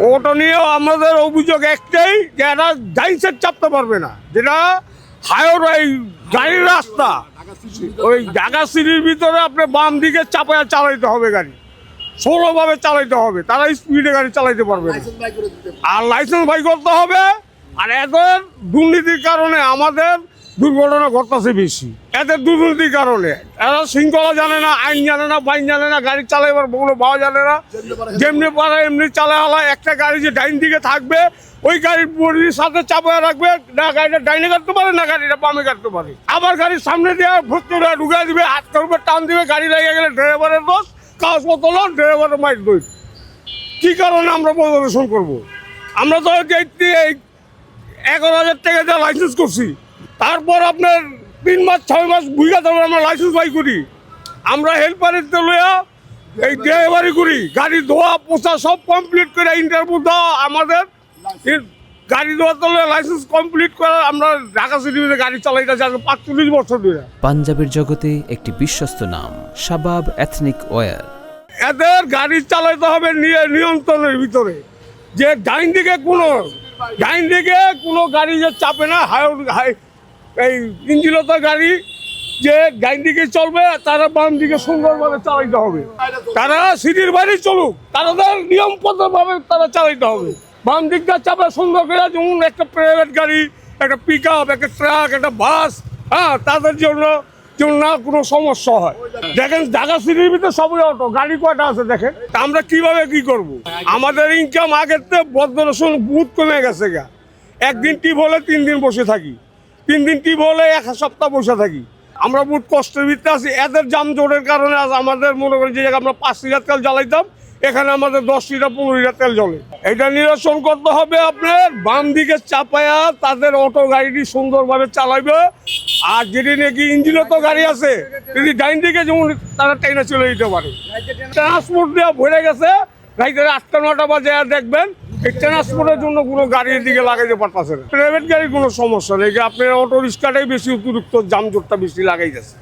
ওটা নিয়েও আমাদের অভিযোগ একটাই যে এরা ডাইনসেট চাপতে পারবে না, যেটা হাইওয়ে এই গাড়ির রাস্তা ওই জাগা সিটির ভিতরে আপনি বাম দিকে চাপায় চালাইতে হবে, গাড়ি স্লোভাবে চালাইতে হবে, তারা স্পিডে গাড়ি চালাইতে পারবে না। আর লাইসেন্স বাই করতে হবে। আর এদের দুর্নীতির কারণে আমাদের দুর্ঘটনা ঘটতেছে বেশি, এদের দুর্নীতির কারণে। এরা শৃঙ্খলা জানে না, আইন জানে না, বাইন জানে না, গাড়ি চালাইবার কোনো ভাও জানে না, যেমনি পারে এমনি চালায় হলা। একটা গাড়ি যে ডাইন দিকে থাকবে ওই গাড়ির বডির সাথে চাপায় রাখবে, না গাড়িটা ডাইনে কাটতে পারে না গাড়িটা বামে কাটতে পারে। আবার গাড়ির সামনে দিয়ে ভর্তুরা ঢুকাই দিবে, হাত করবে, টান দিবে, গাড়ি লেগে গেলে ড্রাইভারের দোষ, কাগজপত্র লোন, ড্রাইভারের মাইক দোষ। কী কারণে আমরা পরিদর্শন করবো? আমরা তো 11,000 টাকা দিয়ে লাইসেন্স করছি, তারপর আপনার 3 মাস 6 মাস বুঝা দেবো আমরা লাইসেন্স বাই করি। আমরা হেল্পারের লইয়া এই ড্রাইভারি করি, গাড়ি ধোয়া পোছা সব কমপ্লিট করে ইন্টারভিউ দেওয়া আমাদের গাড়ি ধোয়া তোলে লাইসেন্স কমপ্লিট করা। আমরা ঢাকা সিটিতে গাড়ি চালাইতেছি 45 বছর ধরে। পাঞ্জাবের জগতে একটি বিশ্বস্ত নাম শাবাব এথনিক ওয়্যার। এদের গাড়ি চালাইতে হবে নিয়ন্ত্রণের ভিতরে, যে ডাইন দিকে কোনো গাড়ি যে চাপে না, এই ইঞ্জিনতা গাড়ি যে ডাইন দিকে চলবে তারা বাম দিকে সুন্দরভাবে চালাইতে হবে। তারা সিটির বাইরে চলুক, তাদের নিয়মবদ্ধভাবে তারা চালাইতে হবে। বাম দিকটা চাপে সুন্দর করে, যেমন একটা প্রাইভেট গাড়ি, একটা পিক আপ, একটা ট্রাক, একটা বাস, হ্যাঁ, তাদের জন্য যেন না কোনো সমস্যা হয়। দেখেন ঢাকা সিটির ভিতরে সবই অটো, গাড়ি কয়টা আছে দেখেন। আমরা কিভাবে কি করব? আমাদের ইনকাম আগের থেকে বদরসন বহুত কমে গেছে গা। একদিন টিপ হলে 3 দিন বসে থাকি, 3 দিন টিপ হলে 1 সপ্তাহ বসে থাকি। আমরা বহুত কষ্টের ভিতরে আছি। এদের যানজটের কারণে আজ আমাদের মনে করি যে আমরা 5 লিটার তেল জ্বালাইতাম, এখানে আমাদের 10 লিটার 15 লিটার তেল জ্বলে। এটা নিরসন করতে হবে আপনার। বাম দিকে চাপায়া তাদের অটো গাড়িটি সুন্দরভাবে চালাইবে। আর যেটি নাকি ইঞ্জিনত গাড়ি আছে, যদি ডাইন দিকে যেমন তারা টাইনা চলে যেতে পারে। ট্রান্সপোর্ট দেওয়া ভরে গেছে, রাইতে 8টা-9টা বাজে দেখবেন এই ট্রান্সপোর্টের জন্য কোনো গাড়ির দিকে লাগাইতে পারতেছে না। প্রাইভেট গাড়ির কোনো সমস্যা নেই, আপনার অটো রিক্সাটাই বেশি অতিরিক্ত যানজটটা বেশি লাগাইতেছে।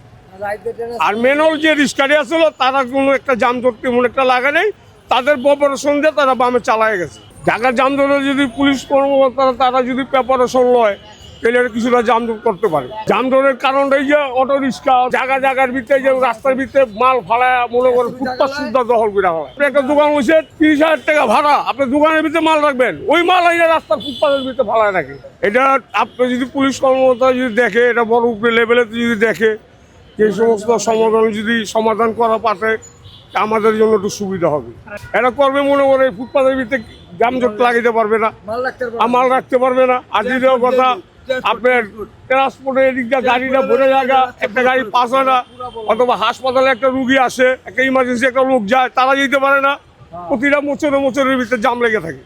আর মেনল যে রিক্সাটি আসছিল তারা কোনো একটা যানজট তেমন একটা লাগা নেই, তাদের প্রিপারেশন দিয়ে তারা বামে চালায় গেছে। ঢাকার যানজটে যদি পুলিশ কর্মকর্তারা তারা যদি প্রিপারেশন লয় তাহলে কিছুটা যানজট করতে পারে। যানজটের কারণটাই যে অটো রিক্সা জায়গার ভিতরে যে রাস্তার ভিতরে মাল ফালায় মনে করে ফুটপাত সুদ্ধা দখল করে হয়। একটা দোকান হয়েছে 30,000 টাকা ভাড়া, আপনি দোকানের ভিতরে মাল রাখবেন, ওই মাল আইনে রাস্তার ফুটপাতের ভিতরে ফালায় রাখে। এটা আপনি যদি পুলিশ কর্মকর্তা যদি দেখে, এটা বড় উপরে লেভেলে যদি দেখে, এই সমস্ত সমাধান করা পারে আমাদের জন্য একটু সুবিধা হবে। এটা করবে মনে করে ফুটপাতের ভিতরে যানজট লাগাইতে পারবে না, মাল রাখতে পারবে না। আর দ্বিতীয় কথা, আপনার ট্রান্সপোর্টের এদিকটা গাড়িটা ভরে জায়গা, একটা গাড়ি পাস হয় না, অথবা হাসপাতালে একটা রুগী আসে, একটা ইমার্জেন্সি একটা লোক যায়, তারা যেতে পারে না। প্রতিটা মোচরের ভিতরে জাম লেগে থাকে।